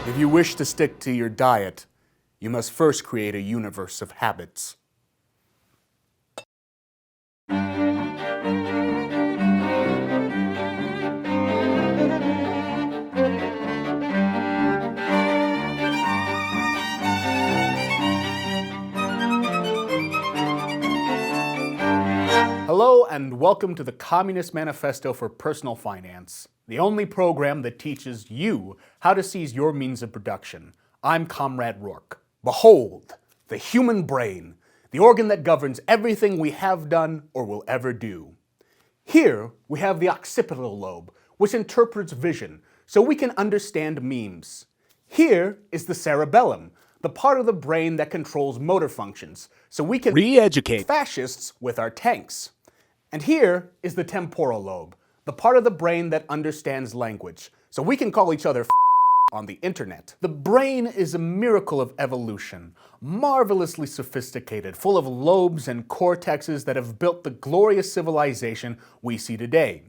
If you wish to stick to your diet, you must first create a universe of habits. Hello and welcome to the Communist Manifesto for Personal Finance, the only program that teaches you how to seize your means of production. I'm Comrade Rourke. Behold, the human brain, the organ that governs everything we have done or will ever do. Here we have the occipital lobe, which interprets vision so we can understand memes. Here is the cerebellum, the part of the brain that controls motor functions, so we can re-educate fascists with our tanks. And here is the temporal lobe, the part of the brain that understands language, so we can call each other on the internet. The brain is a miracle of evolution, marvelously sophisticated, full of lobes and cortexes that have built the glorious civilization we see today.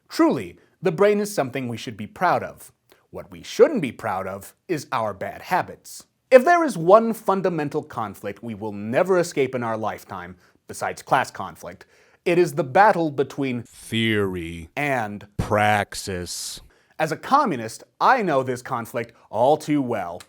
Truly, the brain is something we should be proud of. What we shouldn't be proud of is our bad habits. If there is one fundamental conflict we will never escape in our lifetime, besides class conflict, it is the battle between theory and praxis. As a communist, I know this conflict all too well.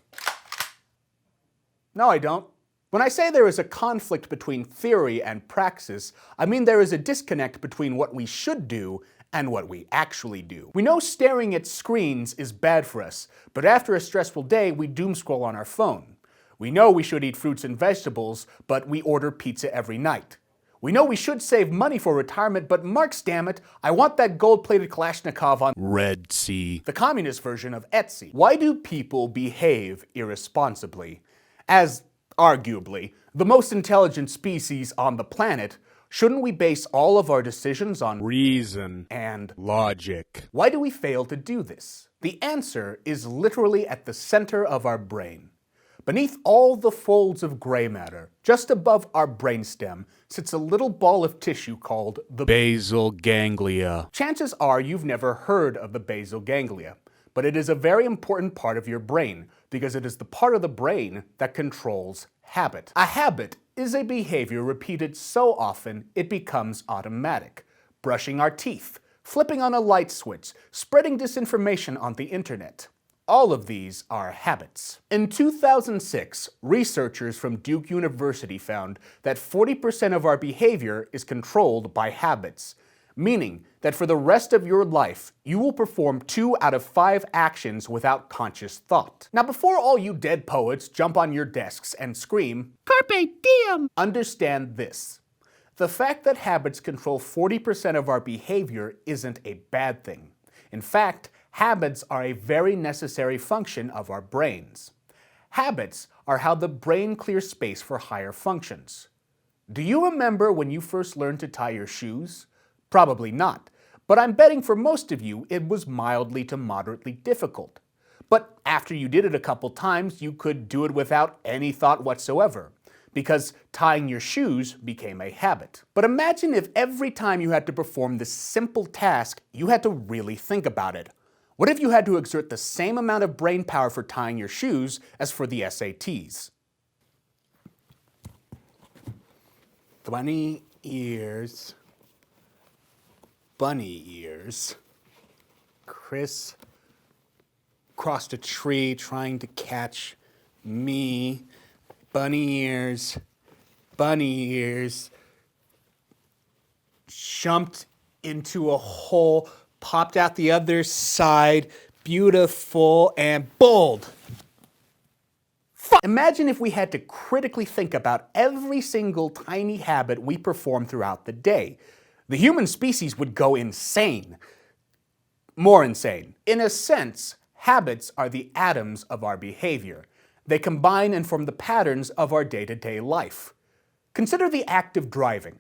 No, I don't. When I say there is a conflict between theory and praxis, I mean there is a disconnect between what we should do and what we actually do. We know staring at screens is bad for us, but after a stressful day, we doom scroll on our phone. We know we should eat fruits and vegetables, but we order pizza every night. We know we should save money for retirement, but Marx, damn it, I want that gold-plated Kalashnikov on Red Sea, the communist version of Etsy. Why do people behave irresponsibly? As, arguably, the most intelligent species on the planet, shouldn't we base all of our decisions on reason and logic? Why do we fail to do this? The answer is literally at the center of our brain. Beneath all the folds of gray matter, just above our brainstem, sits a little ball of tissue called the basal ganglia. Chances are you've never heard of the basal ganglia, but it is a very important part of your brain because it is the part of the brain that controls habit. A habit is a behavior repeated so often it becomes automatic. Brushing our teeth, flipping on a light switch, spreading disinformation on the internet. All of these are habits. In 2006, researchers from Duke University found that 40% of our behavior is controlled by habits, meaning that for the rest of your life, you will perform 2 out of 5 actions without conscious thought. Now, before all you dead poets jump on your desks and scream, "Carpe diem," understand this. The fact that habits control 40% of our behavior isn't a bad thing. In fact, habits are a very necessary function of our brains. Habits are how the brain clears space for higher functions. Do you remember when you first learned to tie your shoes? Probably not, but I'm betting for most of you it was mildly to moderately difficult. But after you did it a couple times, you could do it without any thought whatsoever, because tying your shoes became a habit. But imagine if every time you had to perform this simple task, you had to really think about it. What if you had to exert the same amount of brain power for tying your shoes as for the SATs? Bunny ears. Chris crossed a tree trying to catch me. Bunny ears. Jumped into a hole, popped out the other side. beautiful, and bold. Imagine if we had to critically think about every single tiny habit we perform throughout the day. The human species would go insane. More insane. In a sense, habits are the atoms of our behavior. They combine and form the patterns of our day-to-day life. Consider the act of driving.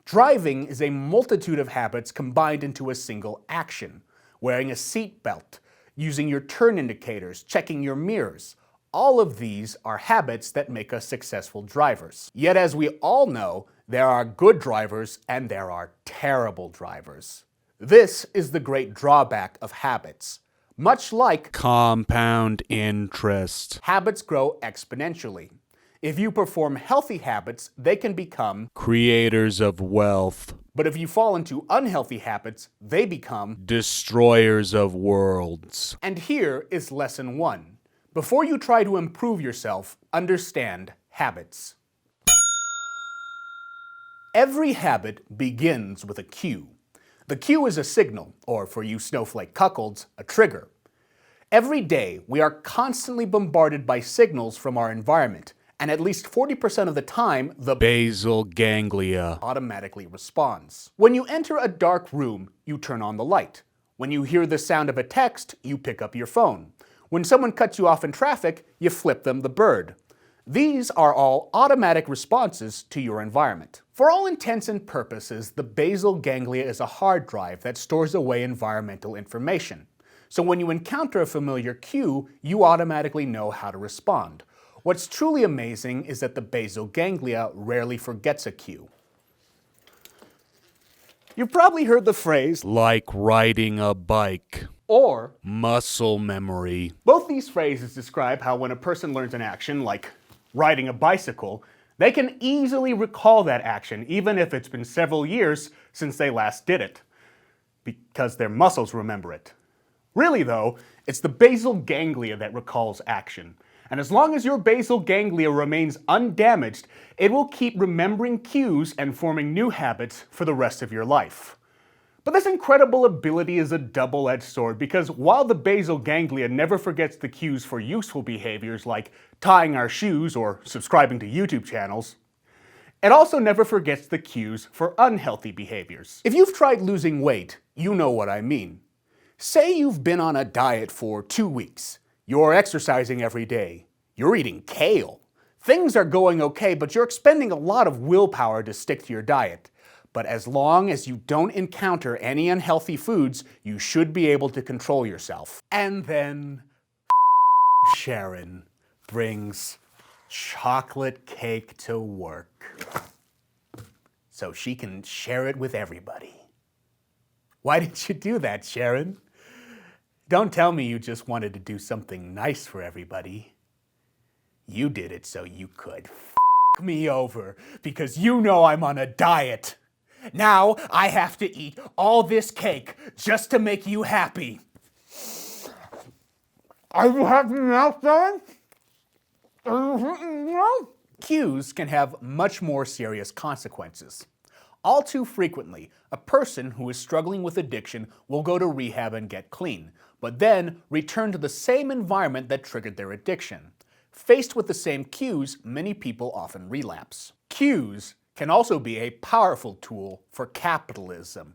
Driving is a multitude of habits combined into a single action. Wearing a seat belt, using your turn indicators, checking your mirrors. All of these are habits that make us successful drivers. Yet as we all know, there are good drivers and there are terrible drivers. This is the great drawback of habits. Much like compound interest, habits grow exponentially. If you perform healthy habits, they can become creators of wealth. But if you fall into unhealthy habits, they become destroyers of worlds. And here is lesson 1. Before you try to improve yourself, understand habits. Every habit begins with a cue. The cue is a signal, or for you snowflake cuckolds, a trigger. Every day, we are constantly bombarded by signals from our environment, and at least 40% of the time, the basal ganglia automatically responds. When you enter a dark room, you turn on the light. When you hear the sound of a text, you pick up your phone. When someone cuts you off in traffic, you flip them the bird. These are all automatic responses to your environment. For all intents and purposes, the basal ganglia is a hard drive that stores away environmental information. So when you encounter a familiar cue, you automatically know how to respond. What's truly amazing is that the basal ganglia rarely forgets a cue. You've probably heard the phrase, like riding a bike, or muscle memory. Both these phrases describe how when a person learns an action, like riding a bicycle, they can easily recall that action, even if it's been several years since they last did it, because their muscles remember it. Really though, it's the basal ganglia that recalls action. And as long as your basal ganglia remains undamaged, it will keep remembering cues and forming new habits for the rest of your life. But this incredible ability is a double-edged sword because while the basal ganglia never forgets the cues for useful behaviors like tying our shoes or subscribing to YouTube channels, it also never forgets the cues for unhealthy behaviors. If you've tried losing weight, you know what I mean. Say you've been on a diet for 2 weeks. You're exercising every day. You're eating kale. Things are going okay, but you're expending a lot of willpower to stick to your diet. But as long as you don't encounter any unhealthy foods, you should be able to control yourself. And then Sharon brings chocolate cake to work so she can share it with everybody. Why did you do that, Sharon? Don't tell me you just wanted to do something nice for everybody. You did it so you could f me over because you know I'm on a diet. Now I have to eat all this cake just to make you happy. Are you happy now, Sharon? Cues can have much more serious consequences. All too frequently, a person who is struggling with addiction will go to rehab and get clean, but then return to the same environment that triggered their addiction. Faced with the same cues, many people often relapse. Cues can also be a powerful tool for capitalism.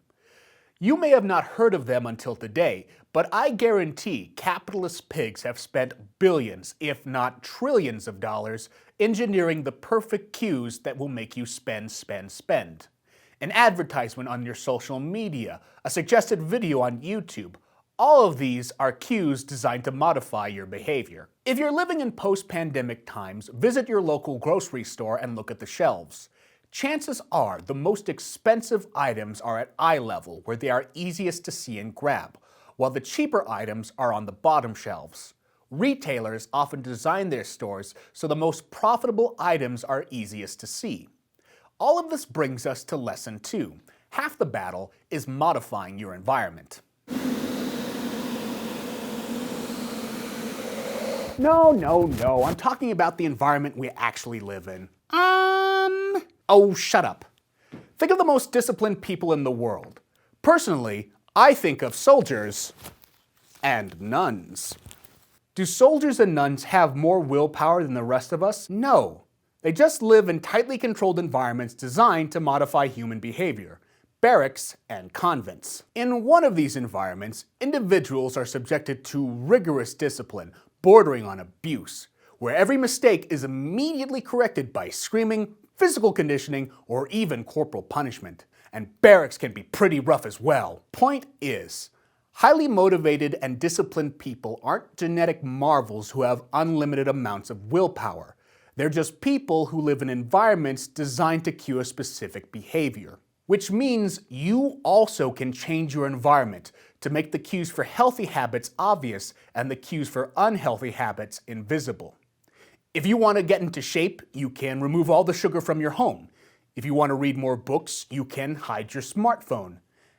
You may have not heard of them until today, but I guarantee capitalist pigs have spent billions, if not trillions of dollars, engineering the perfect cues that will make you spend, spend, spend. An advertisement on your social media, a suggested video on YouTube, all of these are cues designed to modify your behavior. If you're living in post-pandemic times, visit your local grocery store and look at the shelves. Chances are the most expensive items are at eye level, where they are easiest to see and grab, while the cheaper items are on the bottom shelves. Retailers often design their stores so the most profitable items are easiest to see. All of this brings us to lesson 2. Half the battle is modifying your environment. No, I'm talking about the environment we actually live in. Oh, shut up. Think of the most disciplined people in the world. Personally, I think of soldiers and nuns. Do soldiers and nuns have more willpower than the rest of us? No. They just live in tightly controlled environments designed to modify human behavior. Barracks and convents. In one of these environments, individuals are subjected to rigorous discipline, bordering on abuse, where every mistake is immediately corrected by screaming, physical conditioning, or even corporal punishment. And barracks can be pretty rough as well. Point is, highly motivated and disciplined people aren't genetic marvels who have unlimited amounts of willpower. They're just people who live in environments designed to cue a specific behavior. Which means you also can change your environment to make the cues for healthy habits obvious and the cues for unhealthy habits invisible. If you want to get into shape, you can remove all the sugar from your home. If you want to read more books, you can hide your smartphone.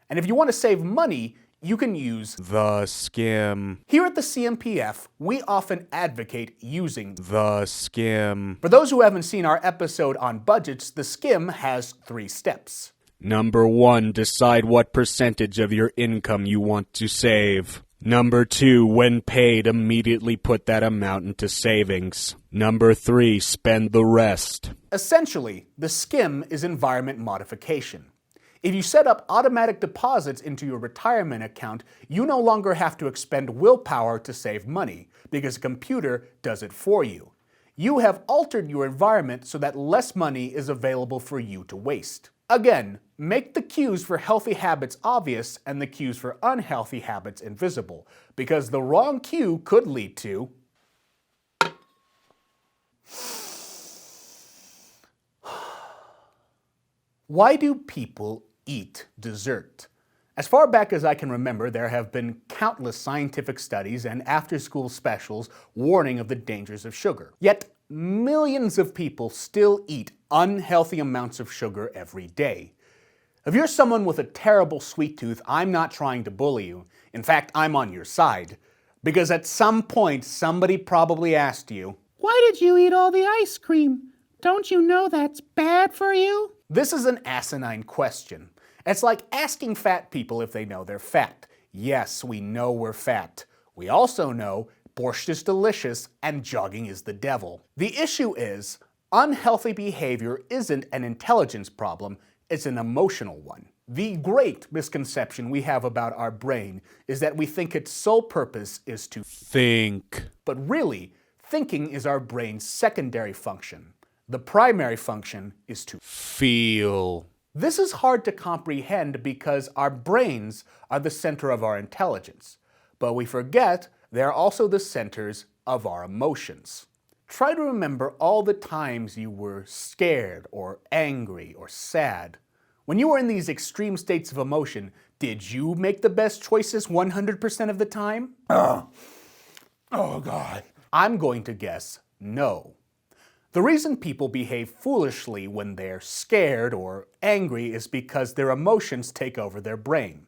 And if you want to save money, you can use the skim. Here at the CMPF, we often advocate using the skim. For those who haven't seen our episode on budgets, the skim has 3 steps. Number 1, decide what percentage of your income you want to save. Number 2, when paid, immediately put that amount into savings. Number 3, spend the rest. Essentially, the skim is environment modification. If you set up automatic deposits into your retirement account, you no longer have to expend willpower to save money, because a computer does it for you. You have altered your environment so that less money is available for you to waste. Again, make the cues for healthy habits obvious and the cues for unhealthy habits invisible, because the wrong cue could lead to Why do people eat dessert? As far back as I can remember, there have been countless scientific studies and after-school specials warning of the dangers of sugar. Yet, millions of people still eat unhealthy amounts of sugar every day. If you're someone with a terrible sweet tooth, I'm not trying to bully you. In fact, I'm on your side. Because at some point, somebody probably asked you, "Why did you eat all the ice cream? Don't you know that's bad for you?" This is an asinine question. It's like asking fat people if they know they're fat. Yes, we know we're fat. We also know borscht is delicious and jogging is the devil. The issue is, unhealthy behavior isn't an intelligence problem, it's an emotional one. The great misconception we have about our brain is that we think its sole purpose is to think. But really, thinking is our brain's secondary function. The primary function is to feel. This is hard to comprehend because our brains are the center of our intelligence, but we forget they're also the centers of our emotions. Try to remember all the times you were scared or angry or sad. When you were in these extreme states of emotion, did you make the best choices 100% of the time? Oh God. I'm going to guess no. The reason people behave foolishly when they're scared or angry is because their emotions take over their brain.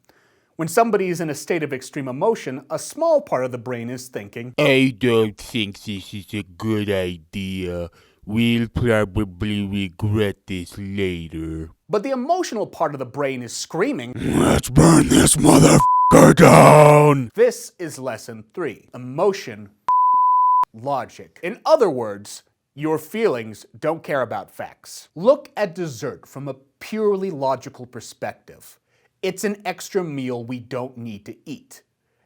When somebody is in a state of extreme emotion, a small part of the brain is thinking, "I don't think this is a good idea. We'll probably regret this later." But the emotional part of the brain is screaming, "Let's burn this motherfucker down!" This is lesson 3. Emotion, logic. In other words, your feelings don't care about facts. Look at dessert from a purely logical perspective. It's an extra meal we don't need to eat.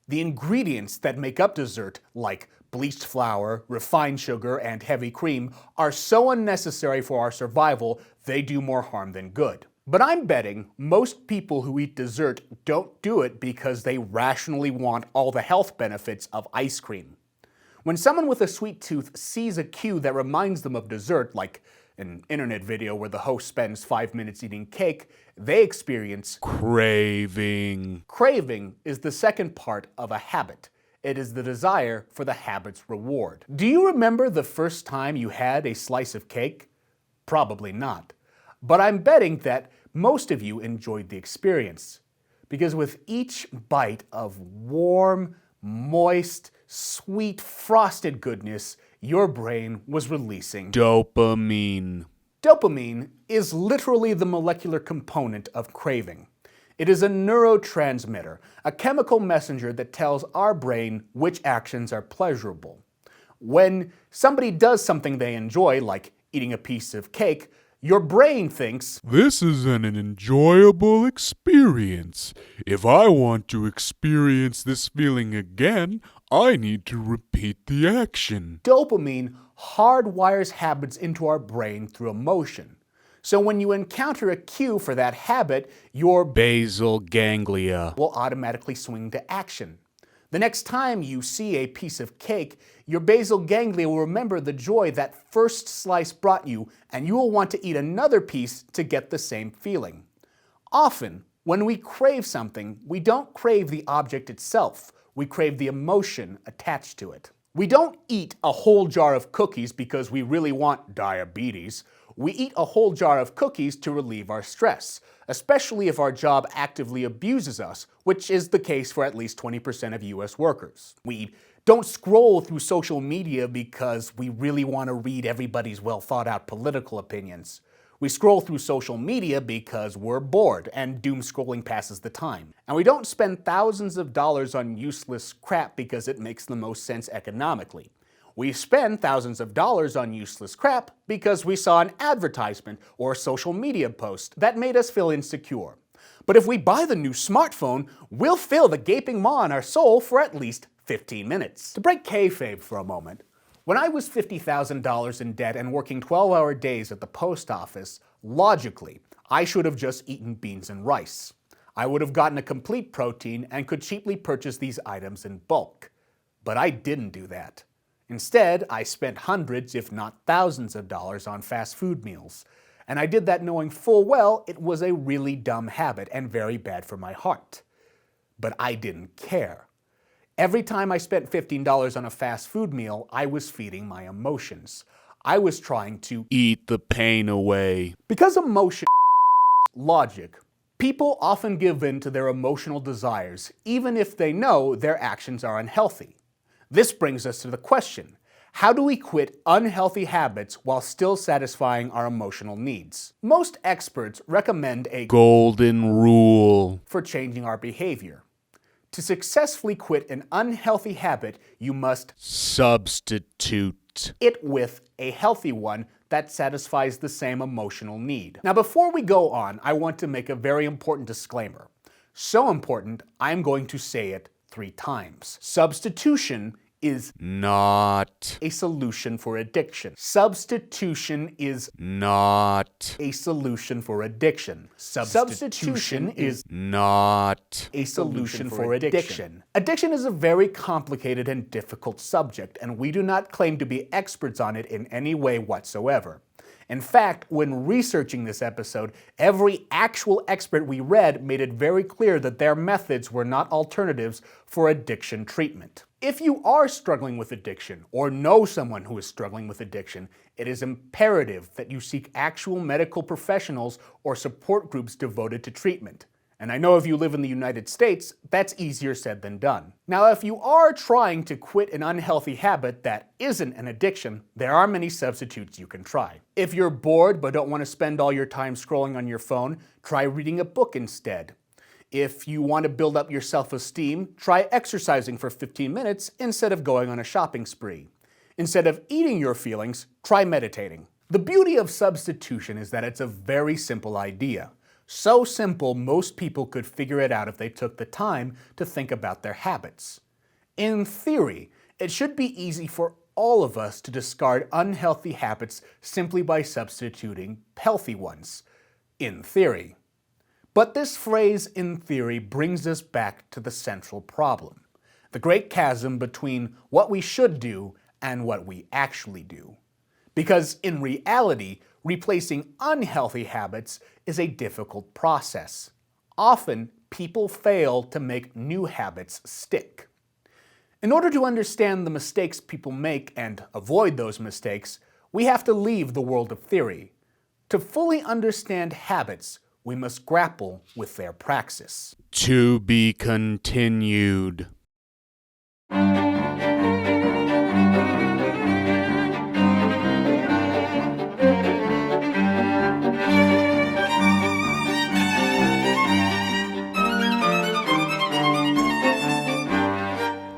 The ingredients that make up dessert, like bleached flour, refined sugar, and heavy cream, are so unnecessary for our survival, they do more harm than good. But I'm betting most people who eat dessert don't do it because they rationally want all the health benefits of ice cream. When someone with a sweet tooth sees a cue that reminds them of dessert, like an internet video where the host spends 5 minutes eating cake, they experience craving. Craving is the second part of a habit. It is the desire for the habit's reward. Do you remember the first time you had a slice of cake? Probably not. But I'm betting that most of you enjoyed the experience. Because with each bite of warm, moist, sweet, frosted goodness, your brain was releasing dopamine. Dopamine is literally the molecular component of craving. It is a neurotransmitter, a chemical messenger that tells our brain which actions are pleasurable. When somebody does something they enjoy, like eating a piece of cake, your brain thinks, "This is an enjoyable experience. If I want to experience this feeling again, I need to repeat the action." dopamine hardwires habits into our brain through emotion. So when you encounter a cue for that habit, your basal ganglia will automatically swing to action. The next time you see a piece of cake, your basal ganglia will remember the joy that first slice brought you, and you will want to eat another piece to get the same feeling. Often, when we crave something, we don't crave the object itself, we crave the emotion attached to it. We don't eat a whole jar of cookies because we really want diabetes. We eat a whole jar of cookies to relieve our stress, especially if our job actively abuses us, which is the case for at least 20% of US workers. We don't scroll through social media because we really want to read everybody's well-thought-out political opinions. We scroll through social media because we're bored and doom scrolling passes the time. And we don't spend thousands of dollars on useless crap because it makes the most sense economically. We spend thousands of dollars on useless crap because we saw an advertisement or a social media post that made us feel insecure. But if we buy the new smartphone, we'll fill the gaping maw in our soul for at least 15 minutes. To break kayfabe for a moment, when I was $50,000 in debt and working 12-hour days at the post office, logically, I should have just eaten beans and rice. I would have gotten a complete protein and could cheaply purchase these items in bulk. But I didn't do that. Instead, I spent hundreds, if not thousands of dollars on fast food meals. And I did that knowing full well it was a really dumb habit and very bad for my heart. But I didn't care. Every time I spent $15 on a fast food meal, I was feeding my emotions. I was trying to eat the pain away. Because emotion logic, people often give in to their emotional desires, even if they know their actions are unhealthy. This brings us to the question, how do we quit unhealthy habits while still satisfying our emotional needs? Most experts recommend a golden rule for changing our behavior. To successfully quit an unhealthy habit, you must substitute it with a healthy one that satisfies the same emotional need. Now, before we go on, I want to make a very important disclaimer. So important, I'm going to say it 3 times. Substitution is not a solution for addiction. Substitution is not a solution for addiction. Substitution is not a solution for addiction. Addiction is a very complicated and difficult subject, and we do not claim to be experts on it in any way whatsoever. In fact, when researching this episode, every actual expert we read made it very clear that their methods were not alternatives for addiction treatment. If you are struggling with addiction, or know someone who is struggling with addiction, it is imperative that you seek actual medical professionals or support groups devoted to treatment. And I know if you live in the United States, that's easier said than done. Now, if you are trying to quit an unhealthy habit that isn't an addiction, there are many substitutes you can try. If you're bored but don't want to spend all your time scrolling on your phone, try reading a book instead. If you want to build up your self-esteem, try exercising for 15 minutes instead of going on a shopping spree. Instead of eating your feelings, try meditating. The beauty of substitution is that it's a very simple idea. So simple, most people could figure it out if they took the time to think about their habits. In theory, it should be easy for all of us to discard unhealthy habits simply by substituting healthy ones. In theory. But this phrase, in theory, brings us back to the central problem. The great chasm between what we should do and what we actually do. Because in reality, replacing unhealthy habits is a difficult process. Often, people fail to make new habits stick. In order to understand the mistakes people make and avoid those mistakes, we have to leave the world of theory. To fully understand habits, we must grapple with their praxis. To be continued.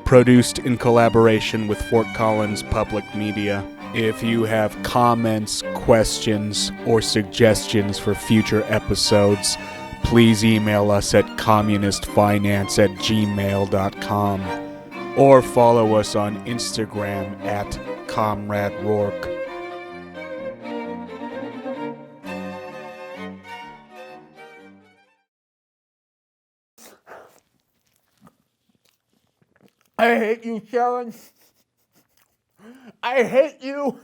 produced in collaboration with Fort Collins Public Media. If you have comments, questions, or suggestions for future episodes, please email us at communistfinance@gmail.com or follow us on Instagram at Comrade Rourke. I hate you, Sharon. I hate you.